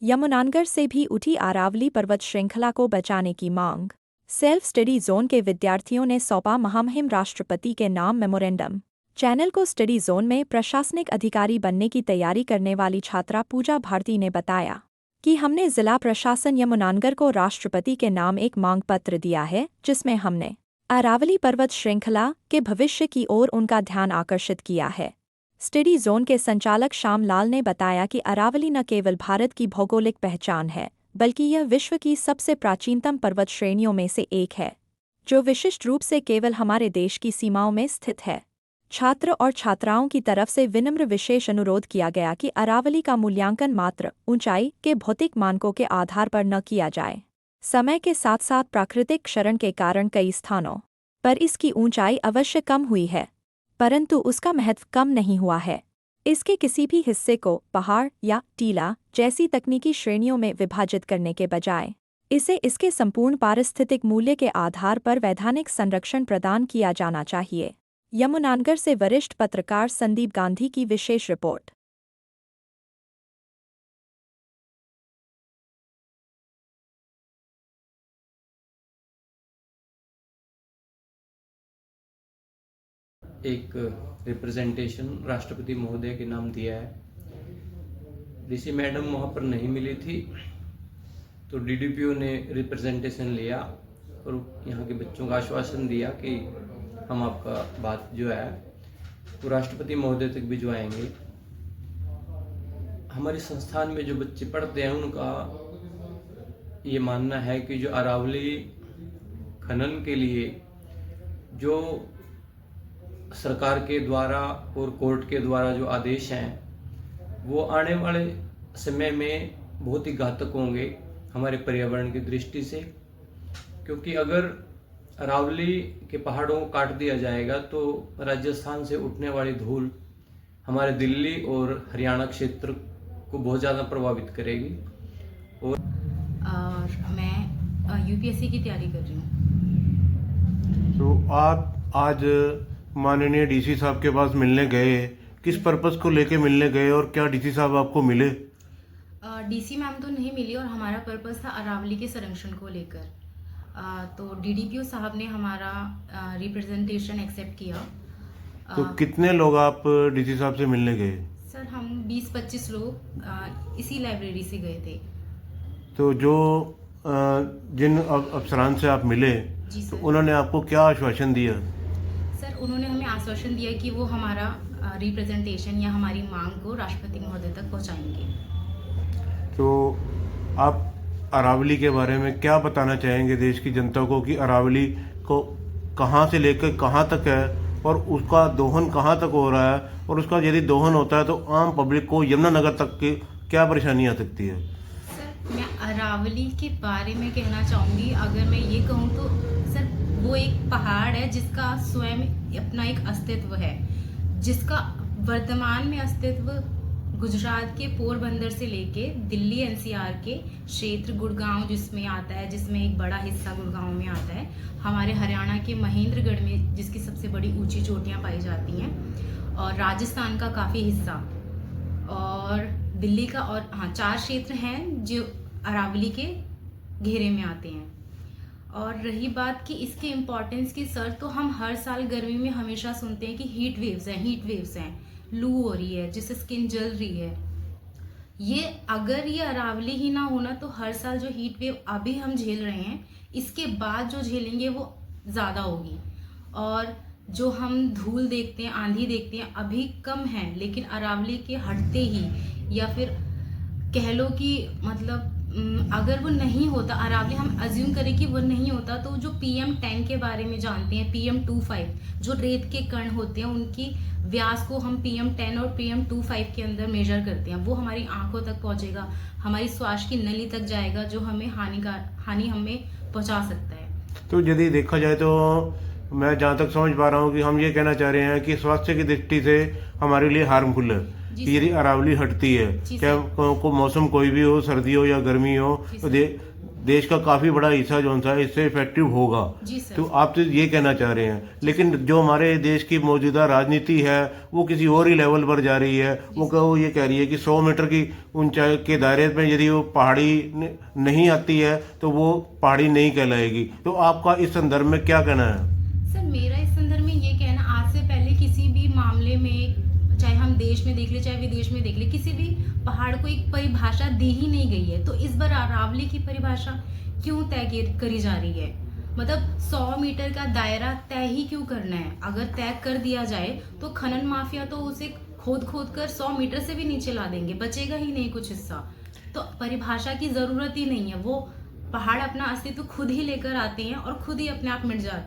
यमुनानगर से भी उठी अरावली पर्वत श्रृंखला को बचाने की मांग। सेल्फ स्टडी जोन के विद्यार्थियों ने सौंपा महामहिम राष्ट्रपति के नाम मेमोरेंडम। चैनल को स्टडी जोन में प्रशासनिक अधिकारी बनने की तैयारी करने वाली छात्रा पूजा भारती ने बताया कि हमने जिला प्रशासन यमुनानगर को राष्ट्रपति के नाम एक मांग पत्र दिया है, जिसमें हमने अरावली पर्वत श्रृंखला के भविष्य की ओर उनका ध्यान आकर्षित किया है। स्टडी जोन के संचालक श्याम लाल ने बताया कि अरावली न केवल भारत की भौगोलिक पहचान है, बल्कि यह विश्व की सबसे प्राचीनतम पर्वत श्रेणियों में से एक है, जो विशिष्ट रूप से केवल हमारे देश की सीमाओं में स्थित है। छात्र और छात्राओं की तरफ से विनम्र विशेष अनुरोध किया गया कि अरावली का मूल्यांकन मात्र ऊंचाई के भौतिक मानकों के आधार पर न किया जाए। समय के साथ साथ प्राकृतिक क्षरण के कारण कई स्थानों पर इसकी ऊंचाई अवश्य कम हुई है, परंतु उसका महत्व कम नहीं हुआ है। इसके किसी भी हिस्से को पहाड़ या टीला जैसी तकनीकी श्रेणियों में विभाजित करने के बजाय इसे इसके संपूर्ण पारिस्थितिक मूल्य के आधार पर वैधानिक संरक्षण प्रदान किया जाना चाहिए। यमुनानगर से वरिष्ठ पत्रकार संदीप गांधी की विशेष रिपोर्ट। एक रिप्रेजेंटेशन राष्ट्रपति महोदय के नाम दिया है। डीसी मैडम वहाँ पर नहीं मिली थी, तो डीडीपीओ ने रिप्रेजेंटेशन लिया और यहाँ के बच्चों का आश्वासन दिया कि हम आपका बात जो है वो राष्ट्रपति महोदय तक भिजवाएंगे। हमारे संस्थान में जो बच्चे पढ़ते हैं उनका ये मानना है कि जो अरावली खनन के लिए जो सरकार के द्वारा और कोर्ट के द्वारा जो आदेश हैं वो आने वाले समय में बहुत ही घातक होंगे हमारे पर्यावरण की दृष्टि से, क्योंकि अगर अरावली के पहाड़ों को काट दिया जाएगा तो राजस्थान से उठने वाली धूल हमारे दिल्ली और हरियाणा क्षेत्र को बहुत ज़्यादा प्रभावित करेगी। और मैं यूपीएससी की तैयारी कर रही हूँ। तो आप आज माननीय डीसी साहब के पास मिलने गए, किस पर्पस को लेके मिलने गए और क्या डीसी साहब आपको मिले? डीसी मैम तो नहीं मिली और हमारा पर्पस था अरावली के संरक्षण को लेकर। तो डीडीपीओ साहब ने हमारा रिप्रेजेंटेशन एक्सेप्ट किया। तो कितने लोग आप डीसी साहब से मिलने गए? सर हम 20-25 लोग इसी लाइब्रेरी से गए थे। तो जो जिन अफसरान से आप मिले तो उन्होंने आपको क्या आश्वासन दिया? सर उन्होंने हमें आश्वासन दिया कि वो हमारा रिप्रेजेंटेशन या हमारी मांग को राष्ट्रपति महोदय तक पहुंचाएंगे। तो आप अरावली के बारे में क्या बताना चाहेंगे देश की जनता को कि अरावली को कहाँ से लेकर कहाँ तक है और उसका दोहन कहाँ तक हो रहा है, और उसका यदि दोहन होता है तो आम पब्लिक को यमुनानगर तक की क्या परेशानी आ सकती है? सर मैं अरावली के बारे में कहना चाहूँगी, अगर मैं ये कहूँ तो सर वो एक पहाड़ है जिसका स्वयं अपना एक अस्तित्व है, जिसका वर्तमान में अस्तित्व गुजरात के पोरबंदर से लेके दिल्ली एनसीआर के क्षेत्र गुड़गांव जिसमें आता है, जिसमें एक बड़ा हिस्सा गुड़गांव में आता है, हमारे हरियाणा के महेंद्रगढ़ में जिसकी सबसे बड़ी ऊंची चोटियां पाई जाती हैं, और राजस्थान का काफ़ी हिस्सा और दिल्ली का, और हाँ 4 क्षेत्र हैं जो अरावली के घेरे में आते हैं। और रही बात कि इसके इम्पोर्टेंस की सर, तो हम हर साल गर्मी में हमेशा सुनते हैं कि हीट वेव्स हैं, लू हो रही है जिससे स्किन जल रही है। ये अगर ये अरावली ही ना होना तो हर साल जो हीट वेव अभी हम झेल रहे हैं इसके बाद जो झेलेंगे वो ज़्यादा होगी। और जो हम धूल देखते हैं, आंधी देखते हैं, अभी कम है, लेकिन अरावली के हटते ही या फिर कह लो कि मतलब अगर वो नहीं होता, अरावली हम अज्यूम करें कि वो नहीं होता, तो जो PM10 के बारे में जानते हैं, PM25 जो रेत के कण होते हैं उनकी व्यास को हम PM10 और PM25 के अंदर मेजर करते हैं, वो हमारी आंखों तक पहुंचेगा, हमारी श्वास की नली तक जाएगा, जो हमें हानि हमें पहुंचा सकता है। तो यदि देखा जाए तो मैं जहाँ तक समझ पा रहा हूँ कि हम ये कहना चाह रहे हैं कि स्वास्थ्य की दृष्टि से हमारे लिए हार्मफुल है कि यदि अरावली हटती है, चाहे को मौसम कोई भी हो, सर्दी हो या गर्मी हो, तो देश का काफ़ी बड़ा हिस्सा जो सा है इससे इफेक्टिव होगा। जी सर। तो आप तो ये कहना चाह रहे हैं, लेकिन जो हमारे देश की मौजूदा राजनीति है वो किसी और ही लेवल पर जा रही है। वो ये कह रही है कि 100 मीटर की ऊंचाई के दायरे में यदि वो पहाड़ी नहीं आती है तो वो पहाड़ी नहीं कहलाएगी। तो आपका इस संदर्भ में क्या कहना है? सर मेरा इस संदर्भ में ये कहना, आज से पहले किसी भी मामले में, चाहे हम देश में देख ले चाहे विदेश में देख ले, किसी भी पहाड़ को एक परिभाषा दी ही नहीं गई है। तो इस बार अरावली की परिभाषा क्यों तय करी जा रही है? मतलब 100 मीटर का दायरा तय ही क्यों करना है? अगर तय कर दिया जाए तो खनन माफिया तो उसे खोद खोद कर 100 मीटर से भी नीचे ला देंगे, बचेगा ही नहीं कुछ हिस्सा। तो परिभाषा की जरूरत ही नहीं है, वो पहाड़ अपना अस्तित्व खुद ही लेकर आते हैं और खुद ही अपने आप मिट जाते हैं।